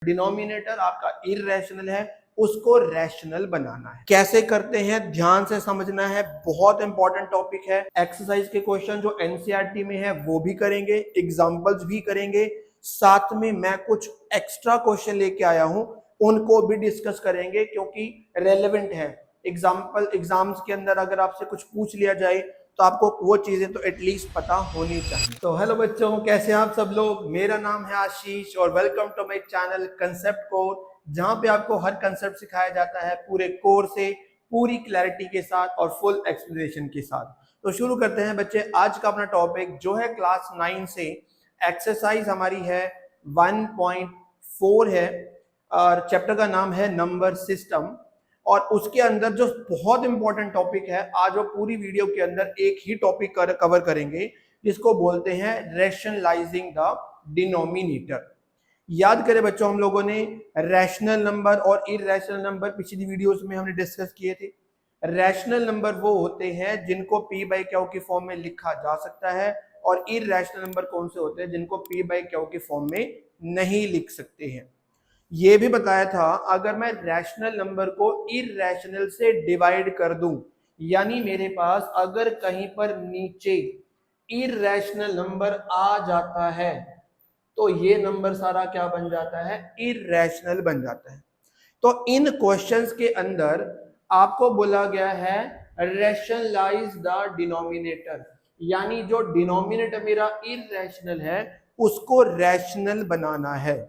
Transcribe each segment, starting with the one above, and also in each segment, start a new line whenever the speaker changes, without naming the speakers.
Denominator आपका irrational है, उसको रैशनल बनाना है। कैसे करते हैं ध्यान से समझना है, बहुत इंपॉर्टेंट टॉपिक है। एक्सरसाइज के क्वेश्चन जो एनसीईआरटी में है वो भी करेंगे, एग्जांपल्स भी करेंगे, साथ में मैं कुछ एक्स्ट्रा क्वेश्चन लेके आया हूं, उनको भी डिस्कस करेंगे क्योंकि रेलेवेंट है। एग्जाम्स के अंदर अगर आपसे कुछ पूछ लिया जाए तो आपको वो चीजें तो एटलीस्ट पता होनी चाहिए। तो हेलो बच्चों, कैसे हैं आप सब लोग। मेरा नाम है आशीष और welcome to my channel concept core, जहां पे आपको हर कंसेप्ट सिखाया जाता है पूरे कोर से, पूरी क्लैरिटी के साथ और फुल एक्सप्लेनेशन के साथ। तो शुरू करते हैं बच्चे। आज का अपना टॉपिक जो है क्लास 9 से एक्सरसाइज हमारी है 1.4 है और चैप्टर का नाम है नंबर सिस्टम। और उसके अंदर जो बहुत इंपॉर्टेंट टॉपिक है, आज वो पूरी वीडियो के अंदर एक ही टॉपिक कवर करेंगे जिसको बोलते हैं रैशनलाइजिंग द डिनोमिनेटर। याद करें बच्चों, हम लोगों ने रैशनल नंबर और इररेशनल नंबर पिछली वीडियोस में हमने डिस्कस किए थे। रैशनल नंबर वो होते हैं जिनको पी बाई क्यू की फॉर्म में लिखा जा सकता है, और इररेशनल नंबर कौन से होते हैं जिनको पी बाई क्यू की फॉर्म में नहीं लिख सकते हैं। ये भी बताया था, अगर मैं रैशनल नंबर को इररेशनल से डिवाइड कर दूं, यानी मेरे पास अगर कहीं पर नीचे इररेशनल नंबर आ जाता है तो ये नंबर सारा क्या बन जाता है, इररेशनल बन जाता है। तो इन क्वेश्चंस के अंदर आपको बोला गया है रैशनलाइज द डिनोमिनेटर, यानी जो डिनोमिनेटर मेरा इररेशनल है उसको रैशनल बनाना है।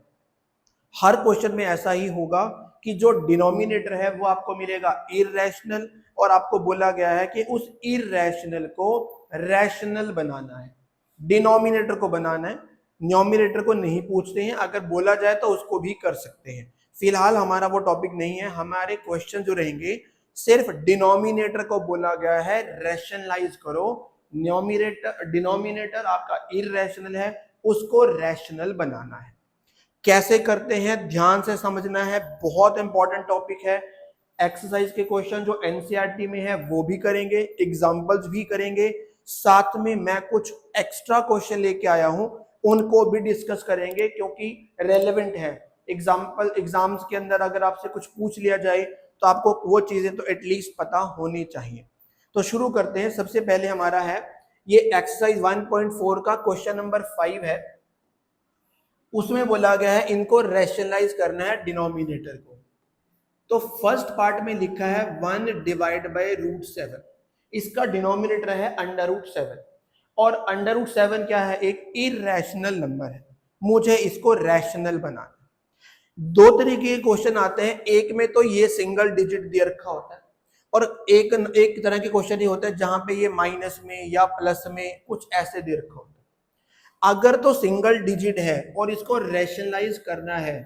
हर क्वेश्चन में ऐसा ही होगा कि जो डिनोमिनेटर है वो आपको मिलेगा इररेशनल, और आपको बोला गया है कि उस इररेशनल को रैशनल बनाना है। डिनोमिनेटर को बनाना है, न्यूमरेटर को नहीं पूछते हैं। अगर बोला जाए तो उसको भी कर सकते हैं। फिलहाल हमारा वो टॉपिक नहीं है। हमारे क्वेश्चन जो रहेंगे सिर्फ डिनोमिनेटर को बोला गया है रैशनलाइज करो। डिनोमिनेटर आपका इररेशनल है, उसको रैशनल बनाना है। कैसे करते हैं ध्यान से समझना है, बहुत इंपॉर्टेंट टॉपिक है। एक्सरसाइज के क्वेश्चन जो एनसीईआरटी में है वो भी करेंगे, एग्जांपल्स भी करेंगे, साथ में मैं कुछ एक्स्ट्रा क्वेश्चन लेके आया हूं, उनको भी डिस्कस करेंगे क्योंकि रेलेवेंट है। एग्जाम्स के अंदर अगर आपसे कुछ पूछ लिया जाए तो आपको वो चीजें तो एटलीस्ट पता होनी चाहिए। तो शुरू करते हैं। सबसे पहले हमारा है ये एक्सरसाइज 1.4 का क्वेश्चन नंबर 5 है। उसमें बोला गया है इनको रैशनलाइज करना है डिनोमिनेटर को। तो फर्स्ट पार्ट में लिखा है 1 डिवाइड बाय √7। इसका डिनोमिनेटर है √7, और √7 क्या है, एक इररेशनल नंबर है। मुझे इसको रैशनल बनाना। दो तरीके के क्वेश्चन आते हैं, एक में तो ये सिंगल डिजिट दे रखा होता है, और एक तरह के क्वेश्चन ये होता है जहां पे ये माइनस में या प्लस में कुछ ऐसे दे रखा होता है। अगर तो सिंगल डिजिट है और इसको रैशनलाइज करना है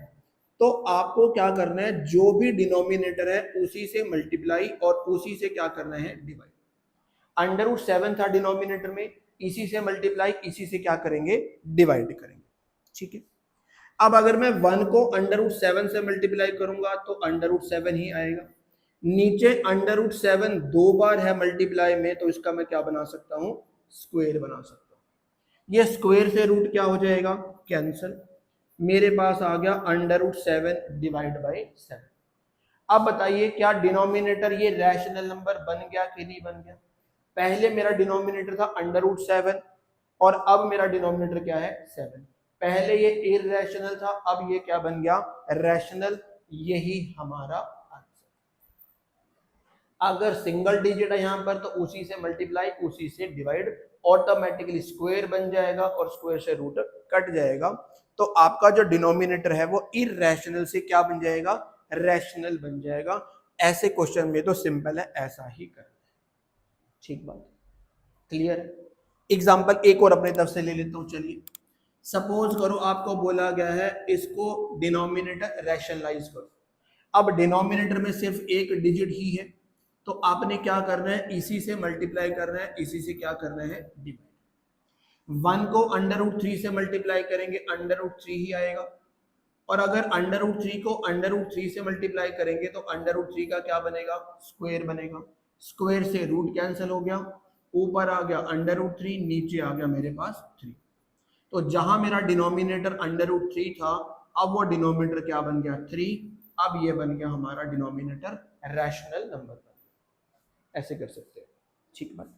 तो आपको क्या करना है, जो भी डिनोमिनेटर है उसी से मल्टीप्लाई और उसी से क्या करना है, डिवाइड। √7 था डिनोमिनेटर में, इसी से मल्टीप्लाई, इसी से क्या करेंगे, डिवाइड करेंगे। ठीक है। अब अगर मैं 1 को √7 से मल्टीप्लाई करूंगा तो √7 ही आएगा। नीचे √7 दो बार है मल्टीप्लाई में, तो इसका मैं क्या बना सकता हूं, स्क्वायर बना सकता हूं। ये स्क्वायर से रूट क्या हो जाएगा, कैंसिल। मेरे पास आ गया √7 डिवाइड बाय 7। अब बताइए क्या डिनोमिनेटर ये रैशनल नंबर बन गया कि नहीं बन गया। पहले मेरा डिनोमिनेटर था √7 और अब मेरा डिनोमिनेटर क्या है, 7। पहले ये इररेशनल था, अब ये क्या बन गया, रैशनल। यही हमारा आंसर। अगर सिंगल डिजिट है यहां पर तो उसी से मल्टीप्लाई, उसी से डिवाइड, ऑटोमेटिकली स्क्वायर बन जाएगा और स्क्वायर से रूट कट जाएगा। तो आपका जो डिनोमिनेटर है वो इररेशनल से क्या बन जाएगा, रैशनल बन जाएगा। ऐसे क्वेश्चन में तो सिंपल है, ऐसा ही करना है। ठीक बात, क्लियर है। एग्जांपल एक और अपने तरफ से ले लेता हूं। चलिए, सपोज करो आपको बोला गया है इसको डिनोमिनेटर रैशनलाइज करो। अब डिनोमिनेटर में सिर्फ एक डिजिट ही है, तो आपने क्या करना है, इसी से मल्टीप्लाई करना है, इसी से क्या करना है, डिवाइड। 1 को √3 से मल्टीप्लाई करेंगे, √3 ही आएगा। और अगर √3 को √3 से मल्टीप्लाई करेंगे तो √3 का क्या बनेगा, स्क्वायर बनेगा। स्क्वायर से रूट कैंसिल हो गया, ऊपर आ गया √3, नीचे आ गया मेरे पास 3। तो जहां मेरा डिनोमिनेटर √3 था, अब वो डिनोमिनेटर क्या बन गया 3, अब ये बन गया हमारा डिनोमिनेटर रैशनल नंबर बन गया। ऐसे कर सकते हैं, ठीक बात।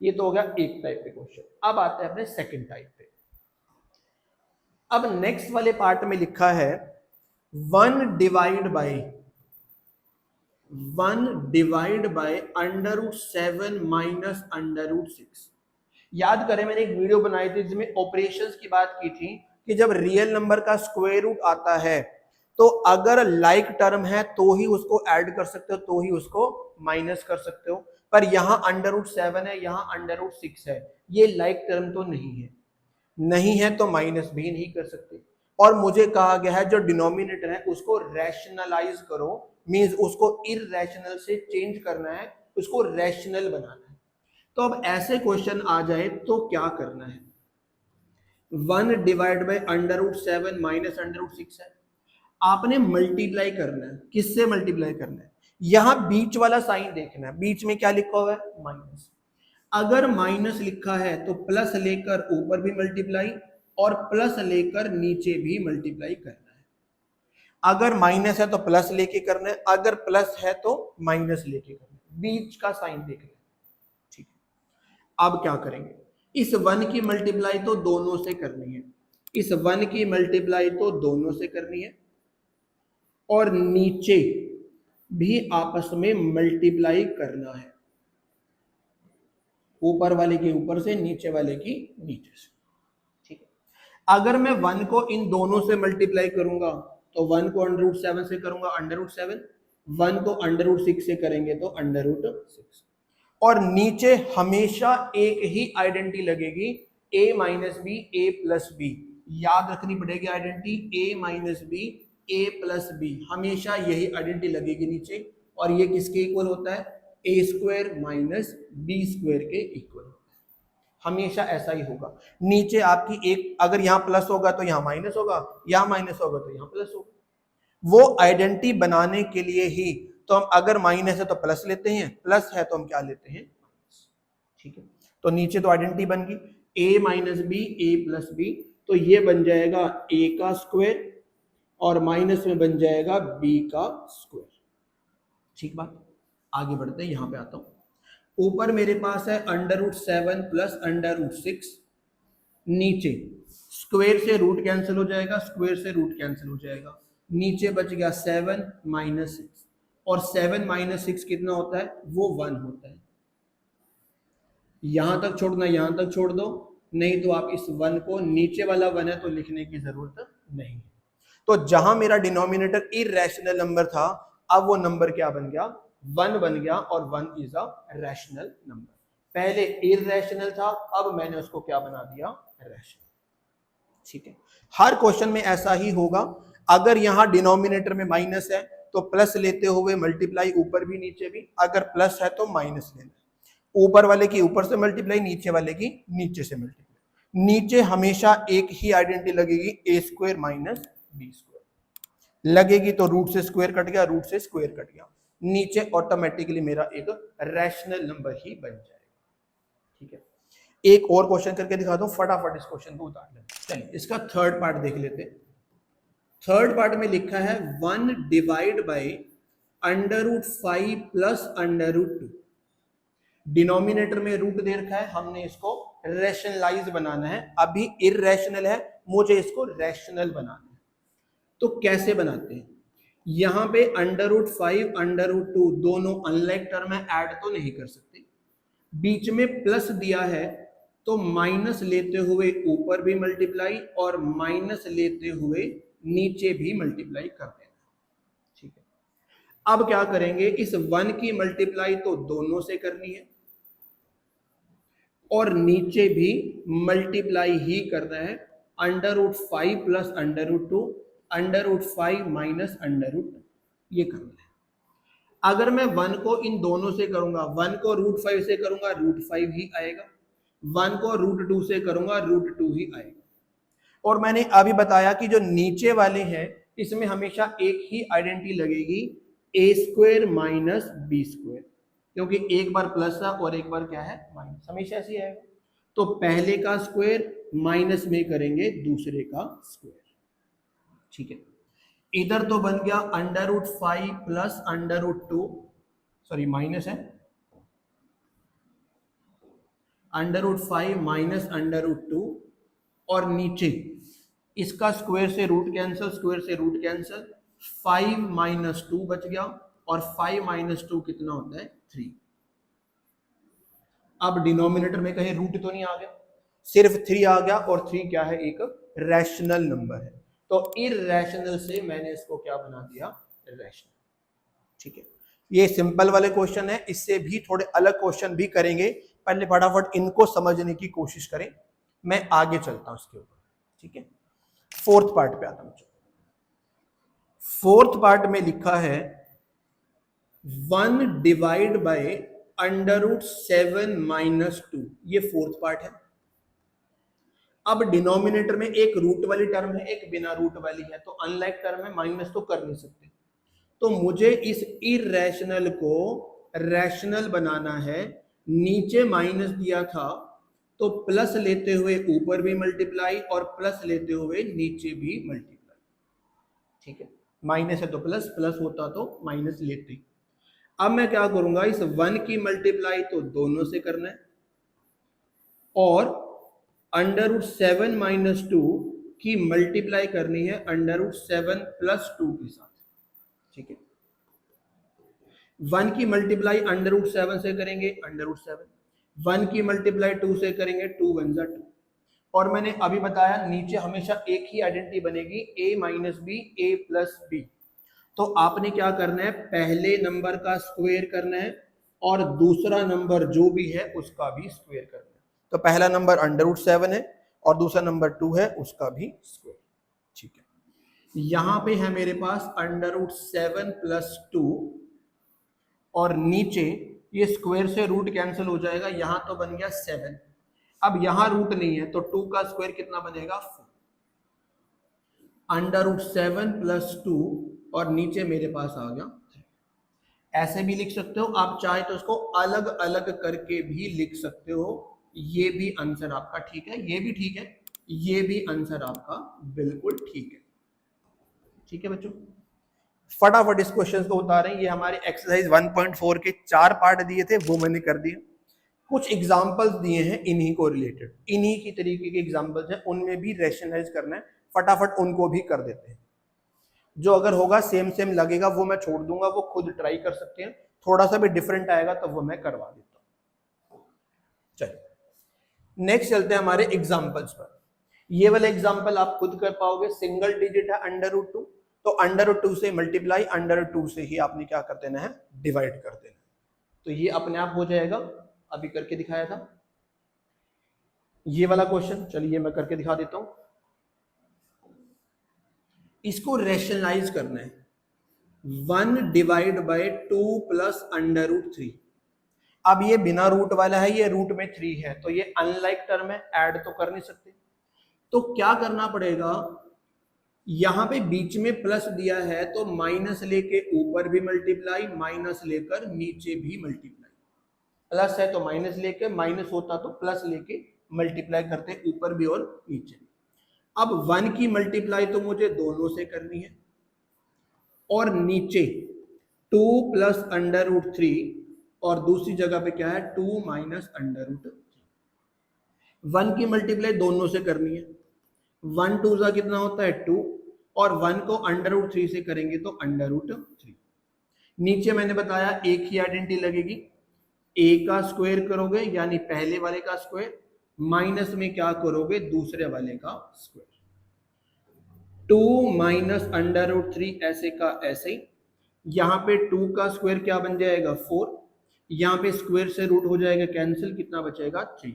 ये तो हो गया एक टाइप के क्वेश्चन। अब आते हैं अपने सेकंड टाइप पे। अब नेक्स्ट वाले पार्ट में लिखा है 1 डिवाइड बाय √7 माइनस √6। याद करें मैंने एक वीडियो बनाई थी जिसमें ऑपरेशंस की बात की थी कि जब रियल नंबर का स्क्वायर रूट आता है तो अगर लाइक टर्म है तो ही उसको ऐड कर सकते हो, तो ही उसको माइनस कर सकते हो। पर यहां √7 है, यहां √6 है, ये लाइक टर्म तो नहीं है तो माइनस भी नहीं कर सकते। और मुझे कहा गया है जो डिनोमिनेटर है उसको रैशनलाइज करो, मींस उसको इररेशनल से चेंज करना है, उसको रैशनल बनाना है। तो अब ऐसे क्वेश्चन आ जाए तो क्या करना है? 1 डिवाइड बाय √7 माइनस √6 है, आपने मल्टीप्लाई करना है। किससे मल्टीप्लाई करना है? यहां बीच वाला साइन देखना है, बीच में क्या लिखा हुआ है? माइनस। अगर माइनस लिखा है तो प्लस लेकर ऊपर भी मल्टीप्लाई और प्लस लेकर नीचे भी मल्टीप्लाई करना है। अगर माइनस है तो प्लस लेके करना है, अगर प्लस है तो माइनस लेके करना है, बीच का साइन देखना है, ठीक है। अब क्या करेंगे? इस 1 की मल्टीप्लाई तो दोनों से करनी है, इस 1 की मल्टीप्लाई तो दोनों से करनी है और नीचे भी आपस में मल्टीप्लाई करना है, ऊपर वाले के ऊपर से, नीचे वाले की नीचे से, ठीक है। अगर मैं 1 को इन दोनों से मल्टीप्लाई करूंगा तो 1 को √7 से करूंगा √7, 1 को √6 से करेंगे तो √6, और नीचे हमेशा एक ही आइडेंटिटी लगेगी, a minus b a plus b. याद रखनी पड़ेगी identity, a minus b a plus b, हमेशा यही आइडेंटिटी लगेगी नीचे। और ये किसके इक्वल होता है? a square minus B square के इक्वल होता है, हमेशा ऐसा ही होगा। नीचे आपकी एक, अगर यहाँ प्लस होगा तो यहाँ माइनस होगा, यहाँ माइनस होगा तो यहाँ प्लस होगा। वो आइडेंटिटी बनाने के लिए ही तो हम, अगर माइनस है तो प्लस लेते हैं, प्लस है तो हम क्या लेते हैं? ठीक है। तो नीचे तो आइडेंटिटी बन गई a minus b a plus B, तो ये बन जाएगा a का स्क्वायर और माइनस में बन जाएगा b का स्क्वायर, ठीक बात। आगे बढ़ते हैं, यहां पे आता हूं। ऊपर मेरे पास है √7 प्लस √6, नीचे स्क्वायर से रूट कैंसिल हो जाएगा, स्क्वायर से रूट कैंसिल हो जाएगा, नीचे बच गया 7 माइनस 6, और 7 माइनस 6 कितना होता है? वो 1 होता है। यहां तक छोड़ना, यहां तक छोड़ दो, नहीं तो आप इस 1 को, नीचे वाला 1 है तो लिखने की जरूरत नहीं है। तो जहां मेरा डिनोमिनेटर इररेशनल नंबर था, अब वो नंबर क्या बन गया? 1 बन गया, और 1 इज अ रैशनल नंबर। पहले इररेशनल था, अब मैंने उसको क्या बना दिया? रैशनल, ठीक है। हर क्वेश्चन में ऐसा ही होगा। अगर यहां डिनोमिनेटर में माइनस है तो प्लस लेते हुए मल्टीप्लाई ऊपर भी नीचे भी, अगर प्लस है तो माइनस लेना, ऊपर वाले की ऊपर से मल्टीप्लाई, नीचे वाले की नीचे से मल्टीप्लाई। नीचे हमेशा एक ही आइडेंटिटी लगेगी, a square minus B square लगेगी, तो रूट से स्क्वायर कट गया, रूट से स्क्वायर कट गया, नीचे ऑटोमेटिकली मेरा एक रैशनल नंबर ही बन जाएगा, ठीक है। एक और क्वेश्चन करके दिखा दो, फटाफट इस क्वेश्चन को उतार लेते। चलिए इसका थर्ड पार्ट देख लेते हैं। थर्ड पार्ट में लिखा है 1 डिवाइड बाय √5 प्लस √2। डिनोमिनेटर में रूट दे रखा है, हमने इसको रैशनलाइज बनाना है। अभी इररेशनल है, मुझे इसको रैशनल बनाना है। तो कैसे बनाते हैं? यहां पे √5 √2 दोनों अनलाइक टर्म है, ऐड तो नहीं कर सकते। बीच में प्लस दिया है तो माइनस लेते हुए ऊपर भी मल्टीप्लाई और माइनस लेते हुए नीचे भी मल्टीप्लाई कर देना, ठीक है। अब क्या करेंगे? इस 1 की मल्टीप्लाई तो दोनों से करनी है और नीचे भी मल्टीप्लाई ही करना है। √5 प्लस √2, √5 माइनस √2, ये करना है। अगर मैं 1 को इन दोनों से करूंगा, 1 को √5 से करूंगा, √5 ही आएगा, 1 को √2 से करूंगा, √2 ही आएगा। और मैंने अभी बताया कि जो नीचे वाले हैं इसमें हमेशा एक ही आइडेंटिटी लगेगी, a square minus B square, क्योंकि एक बार प्लस है और एक बार क्या है? माइनस, हमेशा ऐसे ही आएगा। तो पहले का स्क्वायर माइनस में करेंगे दूसरे का स्क्वायर, ठीक है, इधर तो बन गया √5 प्लस √2, सॉरी माइनस है, √5 माइनस √2, और नीचे इसका स्क्वायर से रूट कैंसिल, स्क्वायर से रूट कैंसिल, 5 माइनस 2 बच गया, और 5 माइनस 2 कितना होता है 3। अब डिनोमिनेटर में कहीं रूट तो नहीं आ गया, सिर्फ 3 आ गया, और 3 क्या है, एक रैशनल नंबर है, तो इरैशनल से मैंने इसको क्या बना दिया, रैशनल। ठीक है, ये सिंपल वाले क्वेश्चन है, इससे भी थोड़े अलग क्वेश्चन भी करेंगे, पहले फटाफट इनको समझने की कोशिश करें, मैं आगे चलता हूं इसके ऊपर। ठीक है, फोर्थ पार्ट पे आता हूं। फोर्थ पार्ट में लिखा है 1 डिवाइड बाय √7 माइनस 2, ये फोर्थ पार्ट है। अब डिनोमिनेटर में एक रूट वाली टर्म है, एक बिना रूट वाली है, तो अनलाइक टर्म है, माइनस तो कर नहीं सकते, तो मुझे इस इरैशनल को रैशनल बनाना है। नीचे माइनस दिया था तो प्लस लेते हुए ऊपर भी मल्टीप्लाई, और प्लस लेते हुए नीचे भी मल्टीप्लाई। ठीक है, माइनस है तो प्लस, प्लस होता तो माइनस लेते। अब मैं क्या करूंगा, इस 1 की मल्टीप्लाई तो दोनों से करना है, और √7 माइनस 2 की मल्टीप्लाई करनी है √7 प्लस 2 के साथ। ठीक है, 1 की मल्टीप्लाई √7 से करेंगे √7, 1 की मल्टीप्लाई 2 से करेंगे 2 1 जा 2, और मैंने अभी बताया नीचे हमेशा एक ही आइडेंटिटी बनेगी, a minus b, a plus B. तो आपने क्या करना है, पहले नंबर का स्क्वायर करना है, और दूसरा नंबर जो भी है उसका भी स्क्वायर करना है। तो पहला नंबर √7 है, और दूसरा नंबर 2 है, उसका भी स्क्वायर। ठीक है, यहां पे है मेरे पास √7 प्लस 2, और नीचे ये स्क्वायर से रूट कैंसिल हो जाएगा, यहां तो बन गया 7, अब यहां रूट नहीं है तो 2 का स्क्वायर कितना बनेगा 4, √7 प्लस 2, और नीचे मेरे पास आ गया 3। ऐसे भी लिख सकते हो, आप चाहे तो इसको अलग अलग करके भी लिख सकते हो, ये भी आंसर आपका ठीक है, ये भी ठीक है, ये भी आंसर आपका बिल्कुल ठीक है। ठीक है बच्चों, फटाफट इस क्वेश्चन को उतारें। ये हमारे एक्सरसाइज 1.4 के 4 पार्ट दिए थे, वो मैंने कर दिए। कुछ एग्जांपल्स दिए हैं इन्हीं को रिलेटेड, इन्हीं की तरीके के एग्जांपल्स हैं, उनमें भी रैशनलाइज करना है, फटाफट उनको भी कर देते हैं। जो अगर होगा सेम सेम लगेगा वो मैं छोड़ दूंगा, वो खुद ट्राई कर सकते हैं, थोड़ा सा भी डिफरेंट आएगा तो वो मैं करवा देता हूं। चलिए नेक्स्ट चलते हैं हमारे एग्जांपल्स पर। ये वाला एग्जांपल आप खुद कर पाओगे, सिंगल डिजिट है √2, तो √2 से मल्टीप्लाई, √2 से ही आपने क्या कर देना है, डिवाइड कर देना है, तो ये अपने आप हो जाएगा। अभी करके दिखाया था ये वाला क्वेश्चन, चलिए मैं करके दिखा देता हूं। इसको रैशनलाइज करना है, 1 डिवाइड बाय 2 प्लस √3। अब ये बिना रूट वाला है, ये रूट में 3 है, तो ये अनलाइक टर्म है, ऐड तो कर नहीं सकते, तो क्या करना पड़ेगा, यहां पे बीच में प्लस दिया है तो माइनस लेके ऊपर भी मल्टीप्लाई, माइनस लेकर नीचे भी मल्टीप्लाई, प्लस है तो माइनस लेके, माइनस होता तो प्लस लेके मल्टीप्लाई करते ऊपर भी और नीचे भी। अब 1 की मल्टीप्लाई तो मुझे दोनों से करनी है, और नीचे 2 प्लस √3, और दूसरी जगह पे क्या है 2 माइनस √3। 1 की मल्टीप्लाई दोनों से करनी है, 1 2 जा कितना होता है 2, और 1 को √3 से करेंगे तो √3। नीचे मैंने बताया एक ही आइडेंटिटी लगेगी, a का स्क्वायर करोगे यानी पहले वाले का स्क्वायर, माइनस में क्या करोगे दूसरे वाले का स्क्वायर, 2 माइनस √3 ऐसे का ऐसे ही। यहां पे 2 का स्क्वायर क्या बन जाएगा 4, यहां पे स्क्वायर से रूट हो जाएगा कैंसिल, कितना बचेगा 3,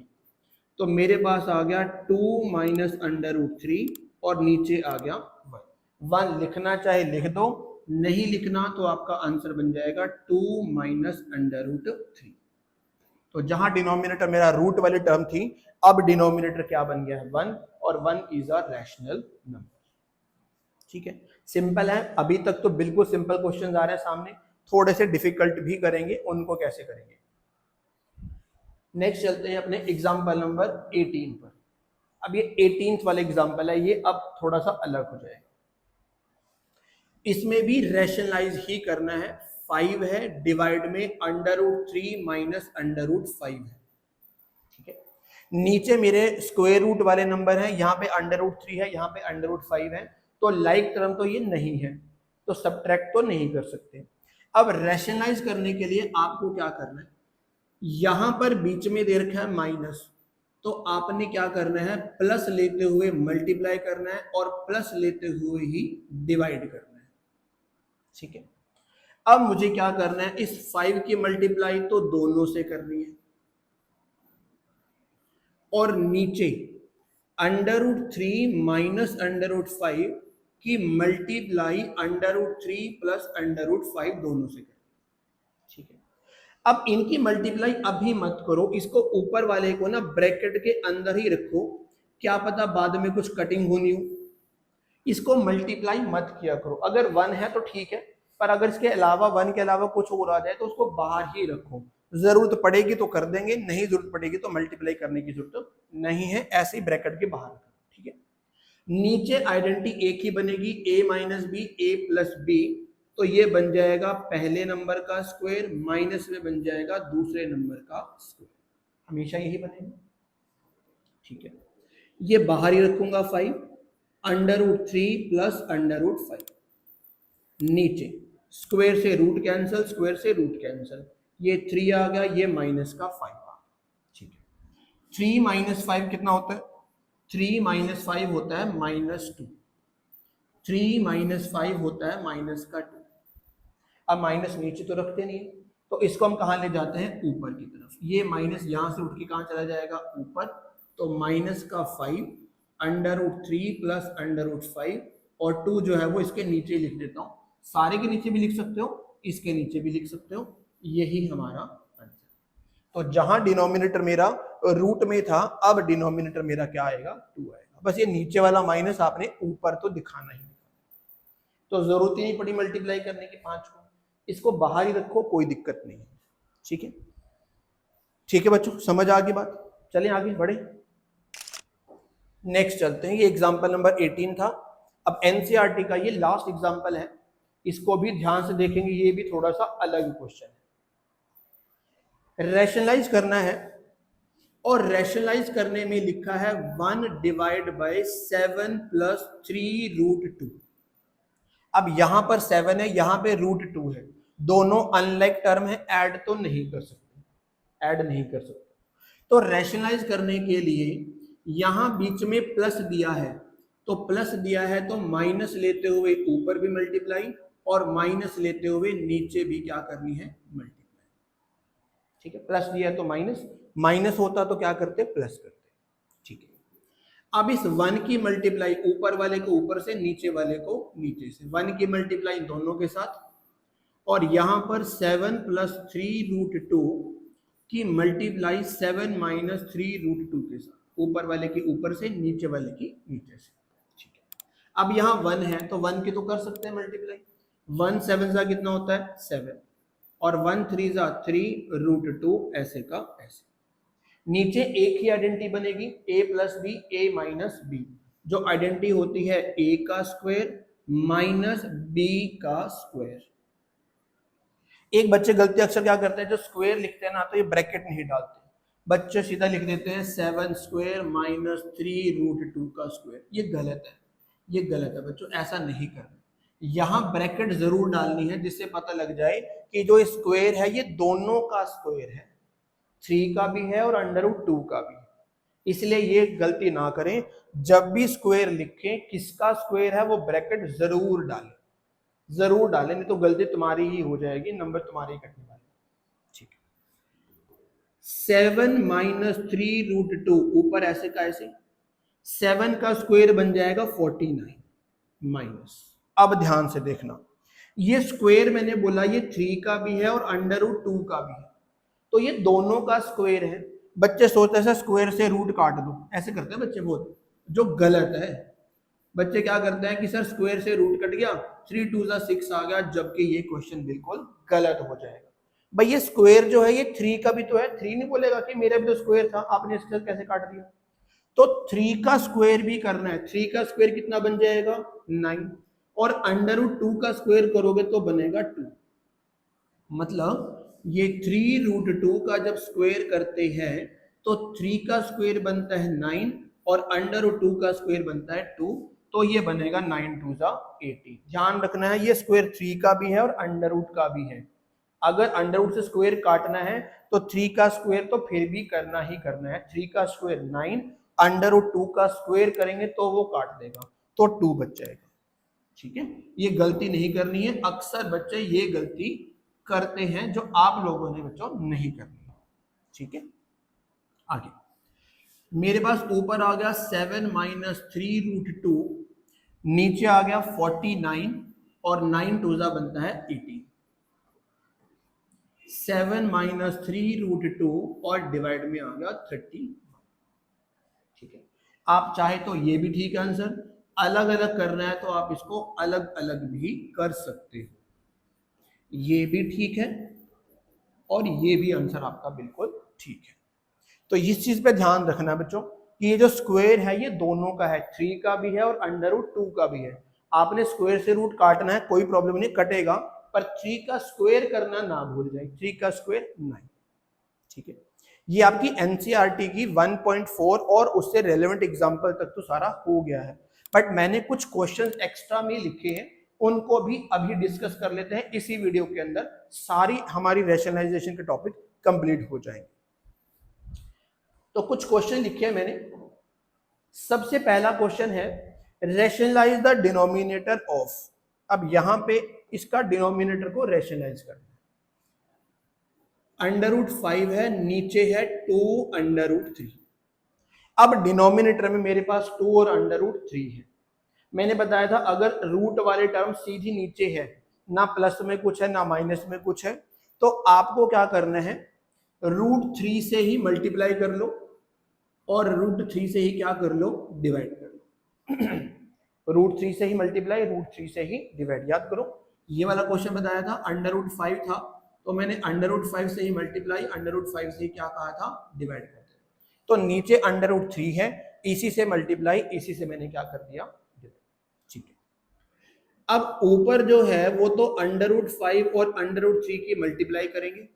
तो मेरे पास आ गया 2 माइनस √3, और नीचे आ गया 1 लिखना चाहे लिख दो, नहीं लिखना तो आपका आंसर बन जाएगा 2 माइनस √3। तो जहां डिनोमिनेटर मेरा रूट वाली टर्म थी, अब डिनोमिनेटर क्या बन गया है 1, और 1 इज अ रैशनल नंबर। ठीक है, सिंपल है, अभी तक तो बिल्कुल सिंपल क्वेश्चन आ रहे हैं सामने, थोड़े से डिफिकल्ट भी करेंगे, उनको कैसे करेंगे। नेक्स्ट चलते हैं अपने एग्जाम्पल नंबर 18 पर। अब ये 18th वाला एग्जाम्पल है, ये अब थोड़ा सा अलग हो जाएगा। इसमें भी रैशनलाइज ही करना है। 5 है डिवाइड में √3 माइनस √5 है, ठीक है। नीचे मेरे स्क्वायर रूट वाले नंबर हैं, यहाँ पे √3 है, यहाँ पे √5 है, तो लाइक टर्म तो ये नहीं है, तो सब्ट्रैक्ट तो नहीं कर सकते। अब रैशनलाइज करने के लिए आपको क्या करना है, यहां पर बीच में दे रखा है माइनस, तो आपने क्या करना है, प्लस लेते हुए मल्टीप्लाई करना है और प्लस लेते हुए ही डिवाइड करना है, ठीक है। अब मुझे क्या करना है, इस 5 की मल्टीप्लाई तो दोनों से करनी है, और नीचे √3 माइनस √5 की मल्टीप्लाई √3 प्लस √5 दोनों से करनी है, ठीक है। अब इनकी मल्टीप्लाई अभी मत करो, इसको ऊपर वाले को ना ब्रैकेट के अंदर ही रखो, क्या पता बाद में कुछ कटिंग होनी हो। इसको मल्टीप्लाई मत किया करो, अगर 1 है तो ठीक है, पर अगर इसके अलावा 1 के अलावा कुछ और आ जाए तो उसको बाहर ही रखो, जरूरत पड़ेगी तो कर देंगे, नहीं जरूरत पड़ेगी तो मल्टीप्लाई करने की जरूरत नहीं है, ऐसे ही ब्रैकेट के बाहर रखो, ठीक है। नीचे आइडेंटिटी एक ही बनेगी, a minus b a plus B, तो ये बन जाएगा पहले नंबर का स्क्वायर माइनस में बन जाएगा दूसरे नंबर का स्क्वायर, हमेशा यही बनेगा, ठीक है। ये बाहर ही रखूंगा 5, √3 प्लस √5, नीचे स्क्वायर से रूट कैंसिल, स्क्वायर से रूट कैंसिल, ये 3 आ गया, ये माइनस का 5 आ गया, ठीक है। 3 माइनस 5 कितना होता है, 3 माइनस 5 होता है -2, 3 माइनस 5 होता है माइनस का 2। अब माइनस नीचे तो रखते नहीं, तो इसको हम कहाँ ले जाते हैं, ऊपर की तरफ, ये माइनस यहाँ से उठ के कहाँ चला जाएगा, ऊपर, तो माइनस का 5 √3 प्लस √5 और 2 जो है वो इसके नीचे लिख देता हूँ, सारे के नीचे भी लिख सकते हो, इसके नीचे भी लिख सकते हो, यही हमारा आंसर। तो जहां डिनोमिनेटर मेरा रूट में था, अब डिनोमिनेटर मेरा क्या आएगा, 2 आएगा, बस ये नीचे वाला माइनस आपने ऊपर तो दिखाना ही, तो जरूरत ही नहीं पड़ी मल्टीप्लाई करने की 5 को, इसको बाहर ही रखो, कोई दिक्कत नहीं है, ठीक है। ठीक है बच्चों, समझ आ गई बात, चलें आगे बढ़े, नेक्स्ट चलते हैं। ये एग्जांपल नंबर 18 था। अब एनसीईआरटी का ये लास्ट एग्जांपल है, इसको भी ध्यान से देखेंगे, ये भी थोड़ा सा अलग क्वेश्चन है। रैशनलाइज करना है, और रैशनलाइज करने में लिखा है 1 डिवाइड बाय 7 प्लस 3√2। अब यहां पर 7 है, यहां पे √2 है, दोनों अनलाइक टर्म है, ऐड तो नहीं कर सकते, ऐड नहीं कर सकते। तो रैशनलाइज करने के लिए यहां बीच में प्लस दिया है, तो प्लस दिया है तो माइनस लेते हुए ऊपर भी मल्टीप्लाई, और माइनस लेते हुए नीचे भी क्या करनी है, मल्टीप्लाई, ठीक है। प्लस दिया है तो माइनस, माइनस होता तो क्या करते, प्लस करते, ठीक है। अब इस 1 की मल्टीप्लाई ऊपर वाले को ऊपर से, नीचे वाले को नीचे से, 1 की मल्टीप्लाई दोनों के साथ, और यहां पर 7 प्लस 3√2 की मल्टीप्लाई 7 माइनस 3√2 के साथ, ऊपर वाले की ऊपर से, नीचे वाले की नीचे से, ठीक है। अब यहाँ 1 है तो 1 की तो कर सकते हैं मल्टीप्लाई, 1 7 सा कितना होता है, 7, और 1 3 सा 3√2, ऐसे का ऐसे। नीचे एक ही आइडेंटिटी बनेगी, a plus B a minus B, जो आइडेंटिटी होती है a का स्क्वायर माइनस b का स्क्वायर। एक बच्चे गलती अक्सर क्या करते हैं, जो स्क्वायर लिखते हैं ना, तो ये ब्रैकेट नहीं डालते, बच्चे सीधा लिख देते हैं 7 स्क्वायर माइनस 3√2 का स्क्वायर। ये गलत है, ये गलत है बच्चों, ऐसा नहीं करना। यहाँ ब्रैकेट जरूर डालनी है, जिससे पता लग जाए कि जो स्क्वायर है ये दोनों का स्क्वायर है, 3 का भी है और √2 का भी है। इसलिए ये गलती ना करें, जब भी स्क्वायर लिखें किसका स्क्वायर है वो ब्रैकेट जरूर डालें, जरूर डालें, नहीं तो गलती तुम्हारी ही हो जाएगी, नंबर तुम्हारे ही कटने वाले, ठीक है। 7 माइनस 3√2 ऊपर ऐसे का ऐसे, 7 का स्क्वायर बन जाएगा 49 माइनस। अब ध्यान से देखना, ये स्क्वायर मैंने बोला ये 3 का भी है और √2 का भी है, तो ये दोनों का स्क्वायर है। बच्चे सोचते हैं स्क्वायर से रूट काट दो, ऐसे करते हैं बच्चे बहुत, जो गलत है। बच्चे क्या करते हैं कि सर स्क्वायर से रूट कट गया, 3 2 6 आ गया, जबकि ये क्वेश्चन बिल्कुल गलत हो जाएगा। भाई ये स्क्वायर जो है ये 3 का भी तो है, 3 नहीं बोलेगा कि मेरा भी तो स्क्वायर था, आपने इससे कैसे काट दिया, तो 3 का स्क्वायर भी करना है। 3 का स्क्वायर कितना बन जाएगा, 9, और √2 का स्क्वायर करोगे तो बनेगा 2। मतलब ये 3√2 का जब स्क्वायर करते हैं तो 3 का स्क्वायर बनता है 9 और √2 का स्क्वायर बनता है 2, तो ये बनेगा 9 2 जा 18। ध्यान रखना है ये स्क्वायर 3 का भी है और √√ का भी है। अगर √√ से स्क्वायर काटना है तो 3 का स्क्वायर तो फिर भी करना ही करना है। 3 का स्क्वायर 9, √2 का स्क्वायर करेंगे तो वो काट देगा, तो 2 बच जाएगा। ठीक है, ये गलती नहीं करनी है। अक्सर बच्चे ये गलती करते हैं जो आप लोगों ने बच्चों नहीं करनी है। ठीक है, आगे मेरे पास ऊपर आ गया 7 - 3√2, नीचे आ गया 49 और 9 2 बनता है 18। 7 - 3√2 और डिवाइड में आ गया 30। ठीक है, आप चाहे तो ये भी ठीक है आंसर, अलग अलग करना है तो आप इसको अलग अलग भी कर सकते हो। ये भी ठीक है और ये भी आंसर आपका बिल्कुल ठीक है। तो इस चीज पे ध्यान रखना बच्चों कि ये जो स्क्वायर है ये दोनों का है, 3 का भी है और √2 का भी है। आपने स्क्वायर से रूट काटना है, कोई प्रॉब्लम नहीं, कटेगा, पर 3 का स्क्वायर करना ना भूल जाए। 3 का स्क्वायर 9। ठीक है, ये आपकी एनसीईआरटी की 1.4 और उससे रेलेवेंट एग्जांपल तक तो सारा हो गया है, बट मैंने कुछ क्वेश्चंस एक्स्ट्रा में लिखे हैं, उनको भी अभी डिस्कस कर लेते हैं इसी वीडियो के अंदर। सारी हमारी रैशनलाइजेशन के टॉपिक कंप्लीट हो जाएंगे। तो कुछ क्वेश्चन लिखे हैं मैंने। सबसे पहला क्वेश्चन है रैशनलाइज द डिनोमिनेटर ऑफ। अब यहां पे इसका डिनोमिनेटर को रैशनलाइज करना है। √5 है, नीचे है 2√3। अब डिनोमिनेटर में मेरे पास 2 और √3 है। मैंने बताया था अगर रूट वाले टर्म सीधी नीचे है, ना प्लस में कुछ है ना माइनस में कुछ है, तो आपको क्या करना है, √3 से ही मल्टीप्लाई कर लो और √3 से ही क्या कर लो, डिवाइड कर लो। √3 से ही मल्टीप्लाई, √3 से ही डिवाइड। याद करो ये वाला क्वेश्चन बताया था, √5 था तो मैंने √5 से ही मल्टीप्लाई, √5 से ही क्या कहा था, डिवाइड कर दिया। तो नीचे √3 है, इसी से मल्टीप्लाई, इसी से मैंने क्या कर दिया, डिवाइड। ठीक है, अब ऊपर जो है वो तो √5 और √3 की मल्टीप्लाई करेंगे,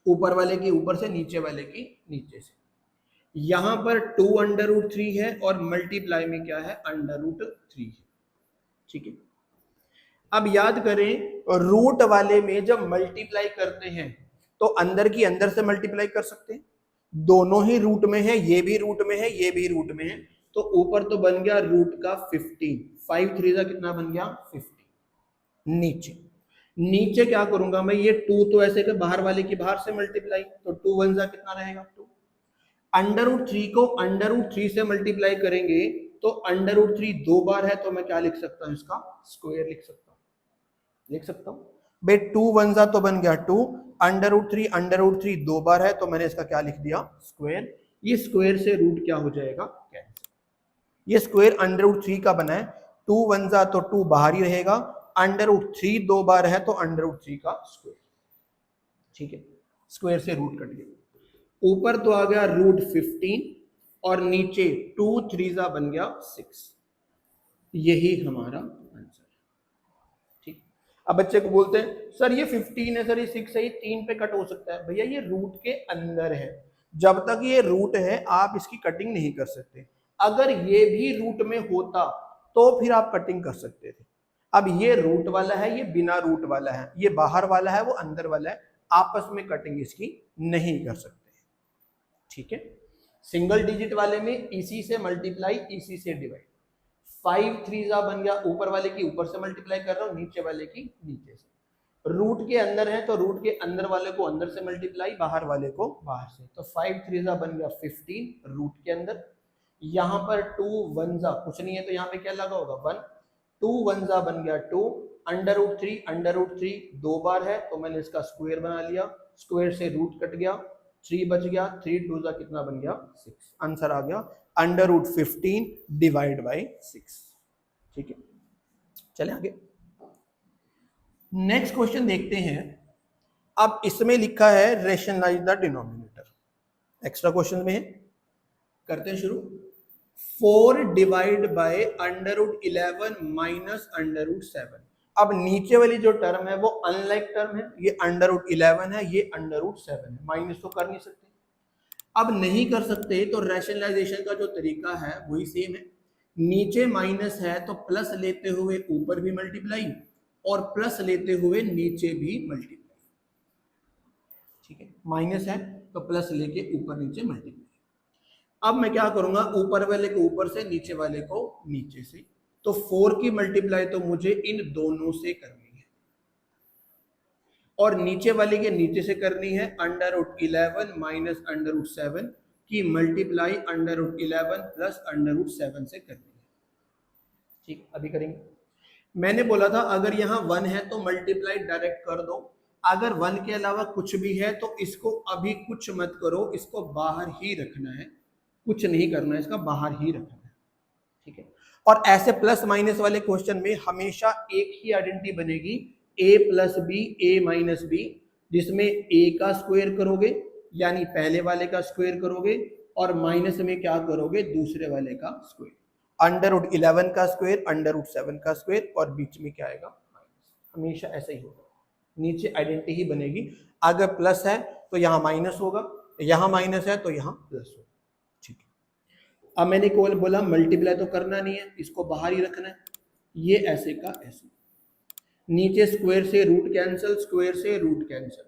ऊपर वाले की ऊपर से, नीचे वाले की नीचे से। यहां पर 2√3 है और मल्टीप्लाई में क्या है, √3 है। ठीक है, अब याद करें रूट वाले में जब मल्टीप्लाई करते हैं तो अंदर की अंदर से मल्टीप्लाई कर सकते हैं, दोनों ही रूट में है, ये भी रूट में है ये भी रूट में है, तो ऊपर तो बन गया रूट का 15, 5 3 का कितना बन गया, 50। नीचे क्या करूंगा मैं, ये 2 तो ऐसे के बाहर वाले की बाहर से मल्टीप्लाई, तो 2 1 जा कितना रहेगा, 2। √3 को √3 से मल्टीप्लाई करेंगे तो √3 दो बार है, तो मैं क्या लिख सकता हूं, इसका स्क्वायर लिख सकता हूं भाई। 2 1 जा तो बन गया 2, √3 दो बार है तो मैंने इसका क्या लिख दिया, स्क्वायर। ये स्क्वायर से रूट क्या हो जाएगा, कैंसिल। ये स्क्वायर √3 का बना है, 2 1 जा तो 2 बाहर ही रहेगा, √3 दो बार है तो √3 का स्क्वायर। ठीक है, स्क्वायर से रूट कट गया। ऊपर तो आ गया √15 और नीचे 2 3 बन गया 6। यही हमारा आंसर है। ठीक, अब बच्चे को बोलते हैं सर ये 15 है, सर ये 6 है, ये 3 पे कट हो सकता है। भैया ये रूट के अंदर है, जब तक ये रूट है आप इसकी कटिंग नहीं कर सकते। अगर ये भी रूट में होता तो फिर आप कटिंग कर सकते थे। अब ये रूट वाला है, ये बिना रूट वाला है, ये बाहर वाला है, वो अंदर वाला है, आपस में कटिंग इसकी नहीं कर सकते। ठीक है, सिंगल डिजिट वाले में इसी से मल्टीप्लाई, इसी से डिवाइड। 5 3 बन गया, ऊपर वाले की ऊपर से मल्टीप्लाई कर रहा हूं, नीचे वाले की नीचे से। रूट के अंदर है तो रूट के अंदर वाले को अंदर से मल्टीप्लाई, बाहर वाले को बाहर से, तो 5 3 बन गया 15 रूट के अंदर। यहां पर 2 1 कुछ नहीं है तो यहाँ पे क्या लगा होगा, 1। 2 1 बन गया 2, √3 दो बार है तो मैंने इसका स्क्वायर बना लिया, स्क्वायर से रूट कट गया, 3 बच गया, 3 2 कितना बन गया, 6। आंसर आ गया √15 डिवाइड बाय 6। ठीक है, चले आगे। नेक्स्ट क्वेश्चन देखते हैं। अब इसमें लिखा है rationalise the denominator, extra question में है, करते हैं शुरू। 4 divide by under root 11 minus under root 7। अब नीचे वाली जो टर्म है वो अनलाइक टर्म है, ये अंडर रूट 11 है, ये अंडर रूट 7 है, माइनस तो कर नहीं सकते। अब नहीं कर सकते तो रैशनलाइजेशन का जो तरीका है वही सेम है, नीचे माइनस है तो प्लस लेते हुए ऊपर भी मल्टीप्लाई और प्लस लेते हुए नीचे भी मल्टीप्लाई। ठीक है, माइनस है तो प्लस लेके ऊपर नीचे मल्टीप्लाई। अब मैं क्या करूंगा, ऊपर वाले को ऊपर से, नीचे वाले को नीचे से, तो 4 की मल्टीप्लाई तो मुझे इन दोनों से करनी है और नीचे वाले के नीचे से करनी है under root 11 minus under root 7 की multiply under root 11 plus under root 7 से करनी है। ठीक, अभी करेंगे। मैंने बोला था अगर यहाँ 1 है तो मल्टीप्लाई डायरेक्ट कर दो, अगर 1 के अलावा कुछ भी है तो इसको अभी कुछ मत करो, इसको बाहर ही रखना है, कुछ नहीं करना है, इसका बाहर ही रखना है। ठीक है, और ऐसे प्लस माइनस वाले क्वेश्चन में हमेशा एक ही आइडेंटिटी बनेगी, a plus B, A minus B, जिसमें a का स्क्वायर करोगे यानी पहले वाले का स्क्वायर करोगे और माइनस में क्या करोगे, दूसरे वाले का स्क्वायर। अंडर रूट 11 का स्क्वायर, अंडर रूट 7 का स्क्वायर और बीच में क्या आएगा, माइनस। हमेशा ऐसा ही होगा, नीचे आइडेंटिटी ही बनेगी। अगर प्लस है तो यहाँ माइनस होगा, यहाँ माइनस है तो यहाँ प्लस होगा। ठीक है, अब मैंने केवल बोला मल्टीप्लाई तो करना नहीं है, इसको बाहर ही रखना है, ये ऐसे का ऐसे, नीचे स्क्वायर से रूट कैंसिल, स्क्वायर से रूट कैंसिल,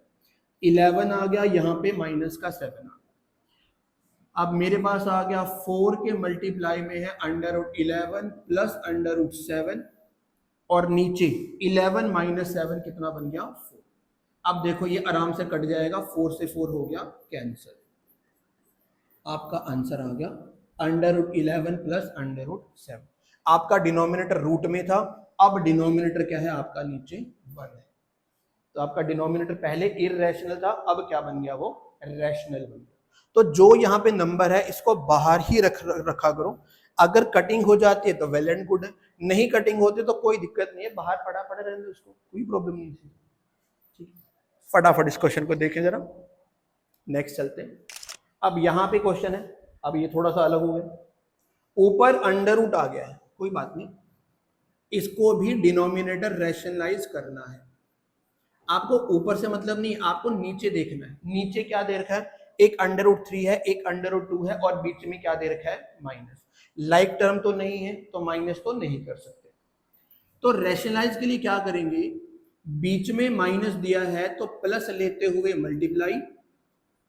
11 आ गया, यहाँ पे माइनस का 7 आ गया। अब मेरे पास आ गया 4 के मल्टीप्लाई में है under root 11 plus under root 7 और नीचे 11 माइनस 7 कितना बन गया, 4। अब देखो ये आराम से कट जाएगा, 4 से 4 हो गया कैंसिल, आपका आंसर आ गया under root 11 plus under root 7। आपका डिनोमिनेटर रूट में था, अब डिनोमिनेटर क्या है आपका, नीचे 1 है, तो आपका डिनोमिनेटर पहले इररेशनल था, अब क्या बन गया, वो रैशनल बन गया। तो जो यहाँ पे नंबर है इसको बाहर ही रखा करो, अगर कटिंग हो जाती है तो वेल एंड गुड है, नहीं कटिंग होती तो कोई दिक्कत नहीं है, बाहर पड़ा पड़ा रहने दो, उसको कोई प्रॉब्लम नहीं है। ठीक, फटाफट इस क्वेश्चन को देखें जरा, नेक्स्ट चलते हैं। अब यहाँ पे क्वेश्चन है, अब ये थोड़ा सा अलग हो गया, ऊपर अंडर रूट आ गया है, कोई बात नहीं, इसको भी डिनोमिनेटर रैशनलाइज करना है। आपको ऊपर से मतलब नहीं, आपको नीचे देखना है, नीचे क्या दे रखा है, एक अंडर रूट 3 है, एक अंडर रूट 2 है और बीच में क्या दे रखा है, माइनस। लाइक टर्म तो नहीं है तो माइनस तो नहीं कर सकते, तो रैशनलाइज के लिए क्या करेंगे, बीच में माइनस दिया है तो प्लस लेते हुए मल्टीप्लाई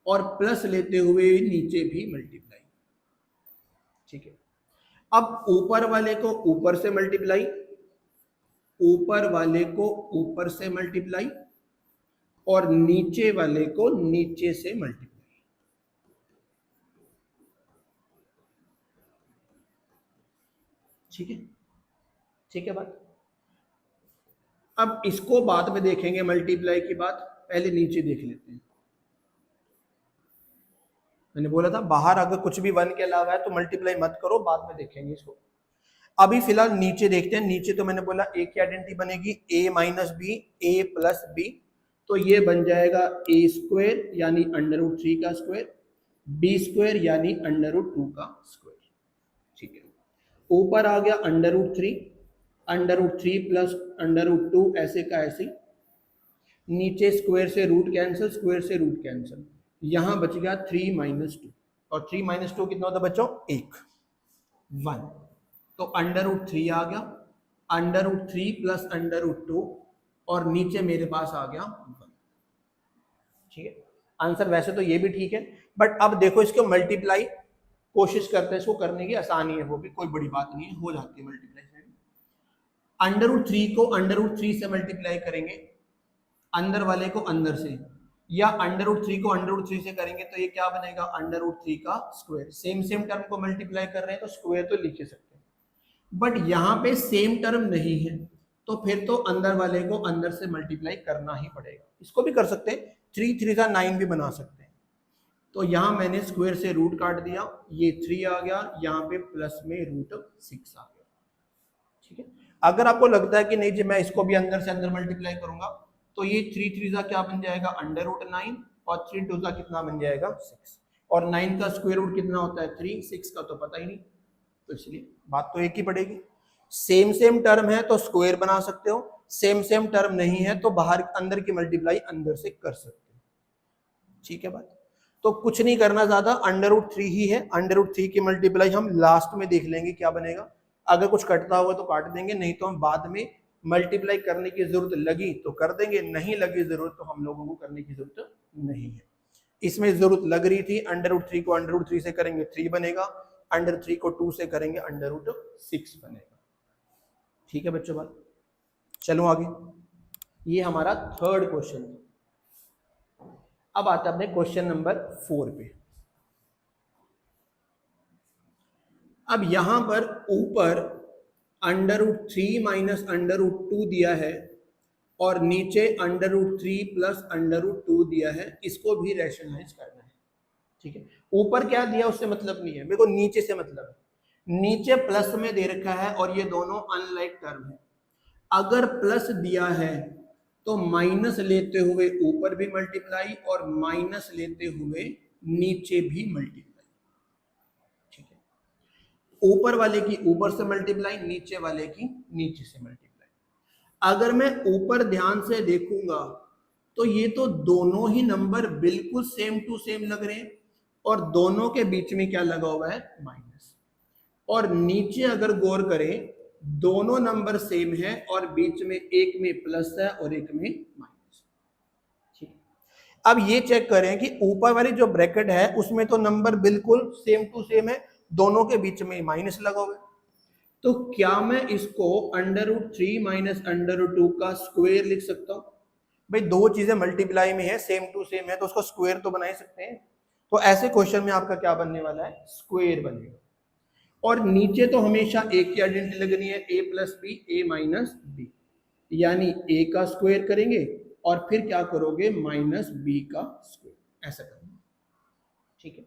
और प्लस लेते हुए नीचे भी मल्टीप्लाई। ठीक है, अब ऊपर वाले को ऊपर से मल्टीप्लाई, ऊपर वाले को ऊपर से मल्टीप्लाई और नीचे वाले को नीचे से मल्टीप्लाई। ठीक है, ठीक है बात। अब इसको बाद में देखेंगे मल्टीप्लाई की बात, पहले नीचे देख लेते हैं। मैंने बोला था बाहर अगर कुछ भी 1 के अलावा है तो मल्टीप्लाई मत करो, बाद में देखेंगे इसको। अभी फिलहाल नीचे देखते हैं, नीचे तो मैंने बोला ए की आइडेंटिटी बनेगी a minus B, A plus B, तो ये बन जाएगा a स्क्वायर यानी अंडर रूट 3 का स्क्वायर, b स्क्वायर यानी अंडर रूट 2 का स्क्वायर। ठीक है, ऊपर आ गया under root 3, under root 3 plus under root 2 ऐसे का ऐसे, नीचे स्क्वायर से रूट कैंसिल, स्क्वायर से रूट कैंसिल, यहां बच गया 3 माइनस 2 और 3 माइनस 2 कितना होता है बच्चों, 1, तो अंडर रूट 3 आ गया, under root 3 plus under root 2 और नीचे मेरे पास आ गया 1। ठीक है, आंसर वैसे तो ये भी ठीक है, बट अब देखो इसको मल्टीप्लाई कोशिश करते हैं, इसको करने की आसानी है, वो भी कोई बड़ी बात नहीं है, हो जाती है मल्टीप्लाई। अंडर रूट 3 को अंडर रूट 3 से मल्टीप्लाई करेंगे, अंदर वाले को अंदर से, या अंडर रूट 3 को अंडर रूट 3 से करेंगे तो ये क्या बनेगा, अंडर रूट 3 का स्क्वायर। सेम सेम टर्म को मल्टीप्लाई कर रहे हैं तो स्क्वायर तो लिख सकते हैं, बट यहाँ पे सेम टर्म नहीं है तो फिर तो अंदर वाले को अंदर से मल्टीप्लाई करना ही पड़ेगा। इसको भी कर सकते हैं, 3 3 का 9 भी बना सकते हैं। तो यहाँ मैंने स्क्वायर से रूट काट दिया, ये 3 आ गया, यहाँ पे प्लस में रूट 6 आ गया। ठीक है, अगर आपको लगता है कि नहीं जी मैं इसको भी अंदर से अंदर मल्टीप्लाई करूंगा तो ये 3 3 क्या बन जाएगा, अंडर रूट 9 और 3 2 कितना बन जाएगा, 6, और 9 का स्क्वायर रूट कितना होता है, 3, 6 का तो पता ही नहीं। तो इसलिए बात तो एक ही पड़ेगी। सेम सेम टर्म है तो स्क्वायर बना सकते हो, सेम सेम टर्म नहीं है तो बाहर अंदर की मल्टीप्लाई अंदर से कर सकते हो। ठीक है बात। तो कुछ नहीं करना ज्यादा, √3 ही है, √3 की मल्टीप्लाई हम लास्ट में देख लेंगे क्या बनेगा। अगर कुछ कटता होगा तो काट देंगे, नहीं तो हम बाद में मल्टीप्लाई करने की जरूरत लगी तो कर देंगे, नहीं लगी जरूरत तो हम लोगों को करने की जरूरत नहीं है। इसमें जरूरत लग रही थी, √3 को √3 से करेंगे 3 बनेगा, √3 को 2 से करेंगे √6 बनेगा। ठीक है बच्चों बात। चलो आगे, ये हमारा थर्ड क्वेश्चन। अब आता है अपने क्वेश्चन नंबर 4 पे। अब यहां पर ऊपर √3 माइनस √2 दिया है और नीचे √3 प्लस √2 दिया है, इसको भी रैशनलाइज करना है। ठीक है, ऊपर क्या दिया उससे मतलब नहीं है, मेरे को नीचे से मतलब है। नीचे प्लस में दे रखा है और ये दोनों अनलाइक टर्म है। अगर प्लस दिया है तो माइनस लेते हुए ऊपर भी मल्टीप्लाई और माइनस लेते हुए नीचे भी मल्टीप्लाई। ठीक है, ऊपर वाले की ऊपर से मल्टीप्लाई, नीचे वाले की नीचे से मल्टीप्लाई। अगर मैं ऊपर ध्यान से देखूंगा तो ये तो दोनों ही नंबर बिल्कुल सेम टू सेम लग रहे हैं और दोनों के बीच में क्या लगा हुआ है, माइनस। और नीचे अगर गौर करें दोनों नंबर सेम है और बीच में एक में प्लस है और एक में माइनस। ठीक, अब ये चेक करें कि ऊपर वाली जो ब्रैकेट है उसमें तो नंबर बिल्कुल सेम टू सेम है, दोनों के बीच में माइनस लगा हुआ है। तो क्या मैं इसको √3 माइनस √2 का स्क्वायर लिख सकता हूं? भाई दो चीजें मल्टीप्लाई में है, सेम टू सेम है, तो उसको स्क्वायर तो बना ही सकते हैं। तो ऐसे क्वेश्चन में आपका क्या बनने वाला है, स्क्वायर बनेगा। और नीचे तो हमेशा ए की आइडेंटिटी लगनी है, a plus B, A minus B, यानी a का स्क्वायर करेंगे और फिर क्या करोगे, माइनस b का स्क्वायर, ऐसा करेंगे। ठीक है,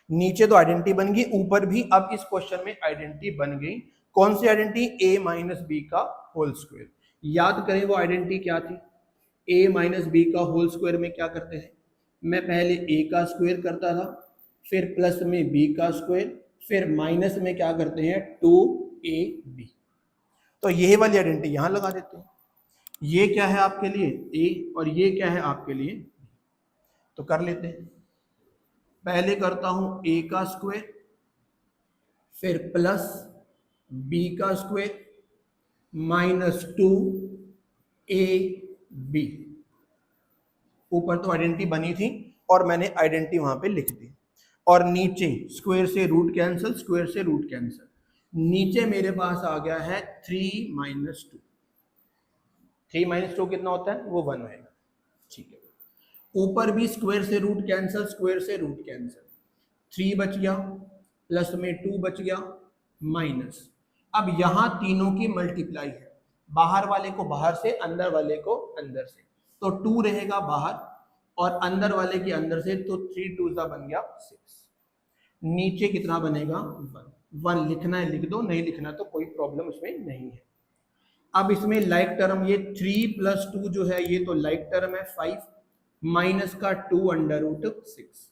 नीचे तो आइडेंटिटी बन गई, ऊपर भी अब इस क्वेश्चन में आइडेंटिटी बन गई। कौन सी आइडेंटिटी, a माइनस बी का होल स्क्वायर। याद करें वो आइडेंटिटी क्या थी, a माइनस बी का होल स्क्वायर में क्या करते हैं, मैं पहले a का स्क्वायर करता था, फिर प्लस में b का स्क्वायर, फिर माइनस में क्या करते हैं 2ab। तो ये वाली आइडेंटिटी यहां लगा देते हैं। ये क्या है आपके लिए a और ये क्या है आपके लिए b। तो कर लेते हैं, पहले करता हूं a का स्क्वायर, फिर प्लस b का स्क्वायर माइनस 2ab। ऊपर तो आइडेंटिटी बनी थी और मैंने आइडेंटिटी वहां पे लिख दी। और नीचे स्क्वायर से रूट कैंसिल, स्क्वायर से रूट कैंसिल, नीचे मेरे पास आ गया है 3 माइनस 2। 3 माइनस 2 कितना होता है, वो 1 होगा। ठीक है, ऊपर भी स्क्वायर से रूट कैंसिल, स्क्वायर से रूट कैंसिल, 3 बच गया, प्लस में 2 बच गया, माइनस। अब यहां तीनों की मल्टीप्लाई है, बाहर वाले को बाहर से, अंदर वाले को अंदर से, तो 2 रहेगा बाहर और अंदर वाले के अंदर से, तो 3 2 बन गया 6। नीचे कितना बनेगा, 1 लिखना है लिख दो, नहीं लिखना तो कोई प्रॉब्लम उसमें नहीं है। अब इसमें लाइक टर्म, ये 3 प्लस 2 जो है ये तो लाइक टर्म है 5, माइनस का 2 √6,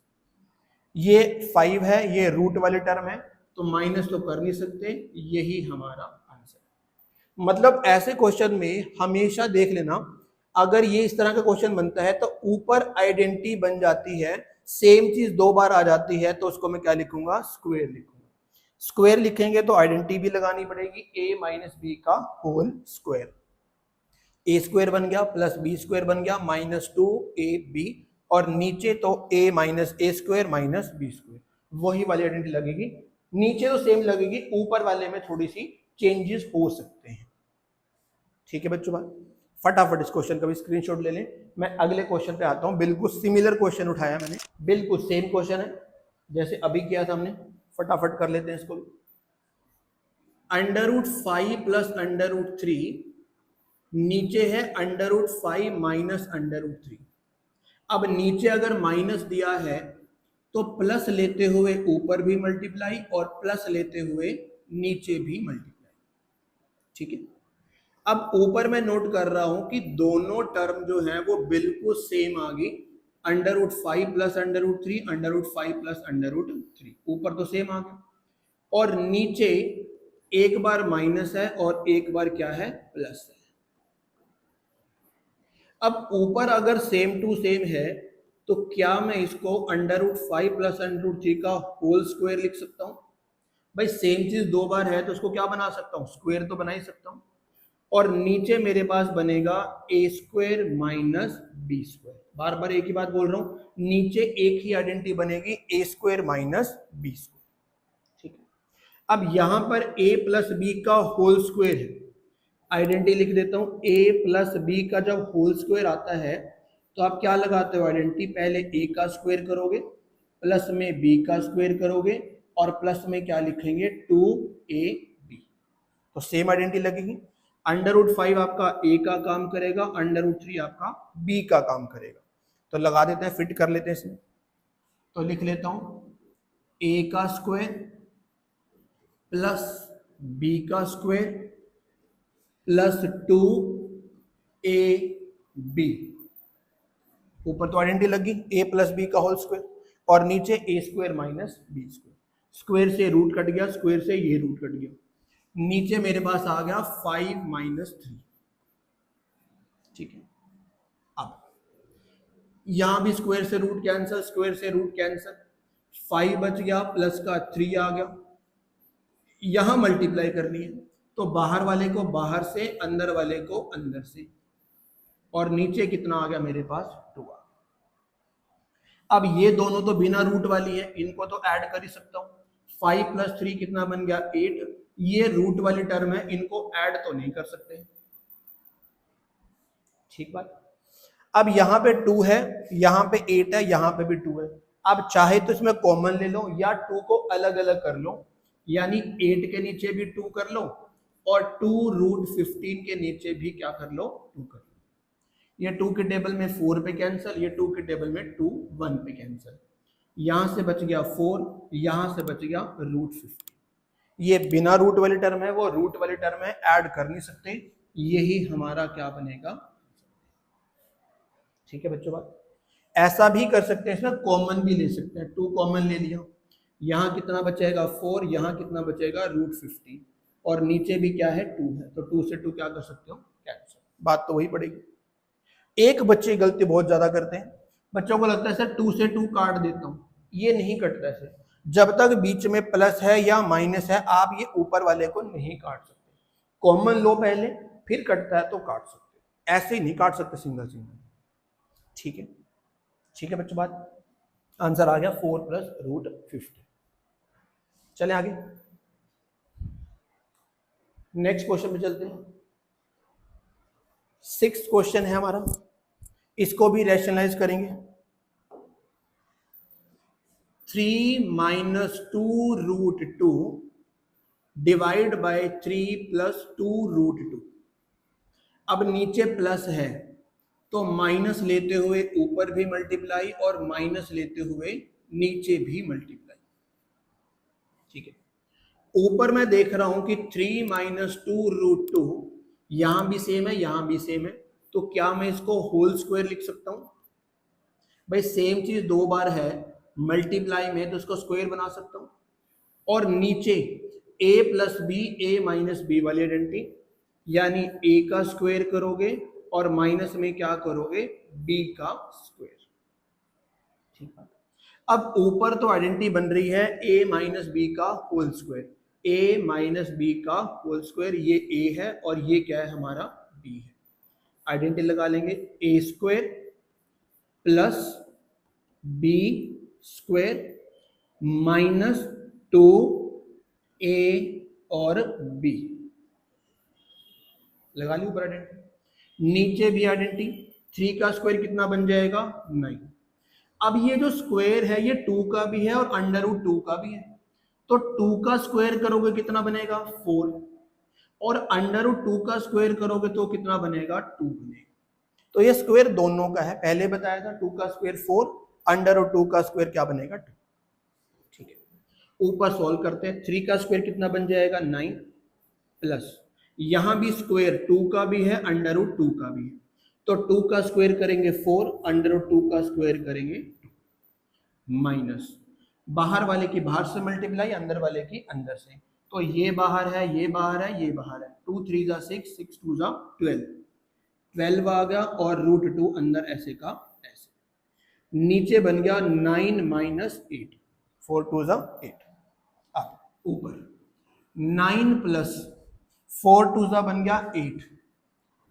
ये 5 है, ये रूट वाले टर्म है तो माइनस तो कर नहीं सकते, यही हमारा आंसर। मतलब ऐसे क्वेश्चन में हमेशा देख लेना, अगर ये इस तरह का क्वेश्चन बनता है तो ऊपर आइडेंटिटी बन जाती है, सेम चीज 2 बार आ जाती है, तो उसको मैं क्या लिखूंगा, स्क्वायर लिखूंगा। स्क्वायर लिखेंगे तो आइडेंटिटी भी लगानी पड़ेगी, a माइनस बी का होल स्क्वायर, a स्क्वायर बन गया प्लस b स्क्वायर बन गया माइनस 2ab, और नीचे तो a minus A square minus B square, वही वाली आइडेंटिटी लगेगी। नीचे तो सेम लगेगी, ऊपर वाले में थोड़ी सी चेंजेस हो सकते हैं। ठीक है बच्चों, बात फटाफट इस क्वेश्चन का भी स्क्रीनशॉट ले लें। मैं अगले क्वेश्चन पे आता हूं, बिल्कुल सिमिलर क्वेश्चन उठाया मैंने, बिल्कुल सेम क्वेश्चन है जैसे अभी किया था हमने, फटाफट कर लेते हैं इसको भी। √5 प्लस √3, नीचे है √5 माइनस √3। अब नीचे अगर माइनस दिया है तो प्लस लेते हुए ऊपर भी मल्टीप्लाई और प्लस लेते हुए नीचे भी मल्टीप्लाई। ठीक है, अब ऊपर मैं नोट कर रहा हूं कि दोनों टर्म जो है वो बिल्कुल सेम आ गई, √5 प्लस √3, √5 प्लस √3, ऊपर तो सेम आ गया। और नीचे एक बार माइनस है और एक बार क्या है, प्लस है। अब ऊपर अगर सेम टू सेम है तो क्या मैं इसको √5 प्लस √3 का होल स्क्वायर लिख सकता हूं? भाई सेम चीज दो बार है तो उसको क्या बना सकता हूं, स्क्वायर तो बना ही सकता हूं। और नीचे मेरे पास बनेगा a² माइनस b²। बार बार एक ही बात बोल रहा हूं, नीचे एक ही आइडेंटिटी बनेगी a² माइनस b²। ठीक है, अब यहां पर a प्लस b का होल स्क्वायर है, आइडेंटिटी लिख देता हूं। a प्लस b का जब होल स्क्वायर आता है तो आप क्या लगाते हो आइडेंटिटी, पहले a का स्क्वायर करोगे, प्लस में b का स्क्वायर करोगे और प्लस में क्या लिखेंगे 2ab। तो सेम आइडेंटिटी लगेगी। √5 आपका a का काम करेगा, √3 आपका b का काम करेगा। तो लगा देते हैं, फिट कर लेते हैं इसमें। तो लिख लेता हूं a का स्क्वायर प्लस b का स्क्वायर प्लस 2ab। ऊपर तो आइडेंटिटी लगी a प्लस b का होल स्क्वायर और नीचे a² माइनस b²। स्क्वायर से रूट कट गया, स्क्वायर से ये रूट कट गया, नीचे मेरे पास आ गया 5 माइनस 3। ठीक है, अब यहां भी स्क्वायर से रूट कैंसल, स्क्वायर से रूट कैंसल, 5 बच गया, प्लस का 3 आ गया। यहां मल्टीप्लाई करनी है तो बाहर वाले को बाहर से, अंदर वाले को अंदर से, और नीचे कितना आ गया मेरे पास 2 आ। अब ये दोनों तो बिना रूट वाली है, इनको तो ऐड कर ही सकता हूं। 5 प्लस 3 कितना बन गया 8। ये रूट वाली टर्म है, इनको ऐड तो नहीं कर सकते। ठीक बात। अब यहां पे 2 है, यहां पे 8 है, यहां पे भी 2 है। अब चाहे तो इसमें कॉमन ले लो या 2 को अलग अलग कर लो, यानी 8 के नीचे भी 2 कर लो और 2√15 के नीचे भी क्या कर लो 2 कर लो। ये 2 के टेबल में 4 पे कैंसिल, ये 2 के टेबल में 2 1 पे कैंसिल, यहां से बच गया 4, यहां से बच गया √15। ये बिना रूट वाली टर्म है, वो रूट वाली टर्म है, ऐड कर नहीं सकते। यही हमारा क्या बनेगा। ठीक है बच्चों, बात ऐसा भी कर सकते हैं, इसमें कॉमन भी ले सकते हैं। 2 कॉमन ले लिया, यहां कितना बचेगा 4, यहां कितना बचेगा √15 और नीचे भी क्या है 2 है, तो 2 से 2 क्या कर सकते हो कैंसिल। बात तो वही पड़ेगी। एक बच्चे गलती बहुत ज्यादा करते हैं, बच्चों को लगता है सर 2 से 2 काट देता हूं, ये नहीं कटता ऐसे। जब तक बीच में प्लस है या माइनस है आप ये ऊपर वाले को नहीं काट सकते। कॉमन लो पहले, फिर कटता है तो काट सकते, ऐसे ही नहीं काट सकते सिंगल सिंगल। ठीक है, ठीक है बच्चों, बात आंसर आ गया 4 प्लस √15। चले आगे, नेक्स्ट क्वेश्चन पे चलते हैं। 6th क्वेश्चन है हमारा, इसको भी रैशनलाइज करेंगे। 3 माइनस 2√2 डिवाइड बाय 3 प्लस 2√2। अब नीचे प्लस है तो माइनस लेते हुए ऊपर भी मल्टीप्लाई और माइनस लेते हुए नीचे भी मल्टीप्लाई। ठीक है, ऊपर मैं देख रहा हूं कि 3 माइनस 2√2 यहां भी सेम है, यहां भी सेम है, तो क्या मैं इसको होल स्क्वायर लिख सकता हूं? भाई सेम चीज दो बार है, मल्टीप्लाई में तो इसको स्क्वायर बना सकता हूं। और नीचे a plus B, a minus B वाली आइडेंटिटी, यानी a का स्क्वायर करोगे और माइनस में क्या करोगे b का स्क्वायर। ठीक है, अब ऊपर तो आइडेंटिटी बन रही है a माइनस बी का whole square, a minus B का होल स्क्वायर, ये a है और ये क्या है हमारा b है। आइडेंटिटी लगा लेंगे, a² plus b² minus 2a और b। लगा ली ऊपर आइडेंटिटी, नीचे भी आइडेंटिटी। 3 का स्क्वायर कितना बन जाएगा 9। अब ये जो स्क्वायर है ये 2 का भी है और √2 का भी है, तो 2 का स्क्वायर करोगे कितना बनेगा 4 और √2 का स्क्वायर करोगे तो कितना बनेगा 2 बनेगा। तो ये स्क्वायर दोनों का है, पहले बताया था 2 का स्क्वायर 4, √2 का स्क्वायर क्या बनेगा 2। ठीक है, ऊपर सॉल्व करते हैं। 3 का स्क्वायर कितना बन जाएगा 9 प्लस, यहां भी स्क्वायर 2 का भी है √2 का भी है, तो 2 का स्क्वायर करेंगे 4, √2 का स्क्वायर करेंगे 2, माइनस बाहर वाले की बाहर से मल्टीप्लाई, अंदर वाले की अंदर से। तो ये बाहर है, ये बाहर है, ये बाहर है। 2 3 जा 6, 6 2 जा 12, 12 आ गया और √2 अंदर ऐसे का ऐसे। नीचे बन गया 9 माइनस 8, 4 2 जा 8। अब ऊपर 9 प्लस 4 2 जा बन गया 8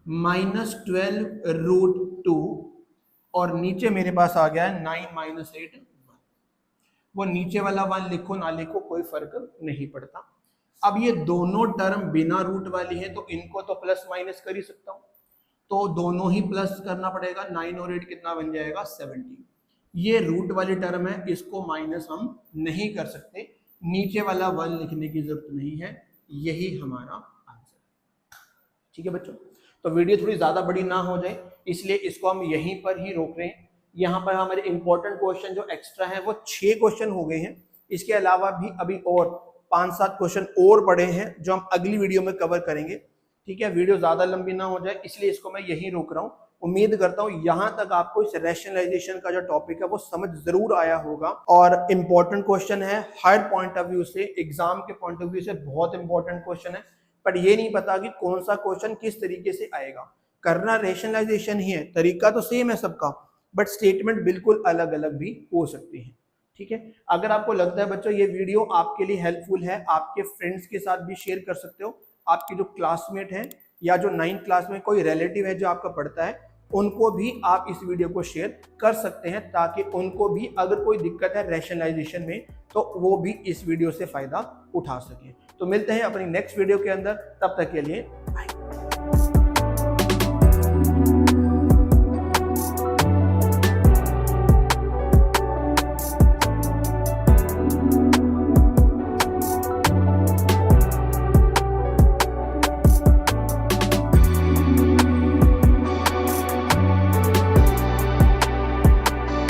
माइनस 12 √2 और नीचे मेरे पास आ गया है 9 माइनस 8 1। वो नीचे वाला 1 लिखो ना लिखो कोई फर्क नहीं पड़ता। अब ये दोनों टर्म बिना रूट वाली है तो इनको तो प्लस माइनस कर ही सकता हूं, तो दोनों ही प्लस करना पड़ेगा। 9 और 8 कितना बन जाएगा 17। ये रूट वाली टर्म है, इसको माइनस हम नहीं कर सकते, नीचे वाला 1 लिखने की जरूरत नहीं है, यही हमारा आंसर। ठीक है बच्चों, तो वीडियो थोड़ी ज्यादा बड़ी ना हो जाए इसलिए इसको हम यहीं पर ही रोक रहे हैं। यहाँ पर हमारे इंपॉर्टेंट क्वेश्चन जो एक्स्ट्रा है वो 6 क्वेश्चन हो गए हैं। इसके अलावा भी अभी और 5-7 क्वेश्चन और पड़े हैं जो हम अगली वीडियो में कवर करेंगे। ठीक है, वीडियो ज्यादा लंबी ना हो जाए इसलिए इसको मैं यहीं रोक रहा हूँ। उम्मीद करता हूँ यहाँ तक आपको इस रैशनलाइजेशन का जो टॉपिक है वो समझ जरूर आया होगा और इम्पोर्टेंट क्वेश्चन है हर पॉइंट ऑफ व्यू से, एग्जाम के पॉइंट ऑफ व्यू से बहुत इंपॉर्टेंट क्वेश्चन है। पर ये नहीं पता कि कौन सा क्वेश्चन किस तरीके से आएगा। करना रैशनलाइजेशन ही है, तरीका तो सेम है सबका, बट स्टेटमेंट बिल्कुल अलग अलग भी हो सकती है। ठीक है, अगर आपको लगता है बच्चों ये वीडियो आपके लिए हेल्पफुल है, आपके फ्रेंड्स के साथ भी शेयर कर सकते हो। आपकी जो क्लासमेट है या जो 9th क्लास में कोई रिलेटिव है जो आपका पढ़ता है, उनको भी आप इस वीडियो को शेयर कर सकते हैं ताकि उनको भी अगर कोई दिक्कत है रैशनलाइजेशन में तो वो भी इस वीडियो से फायदा उठा सके। तो मिलते हैं अपनी नेक्स्ट वीडियो के अंदर, तब तक के लिए बाय।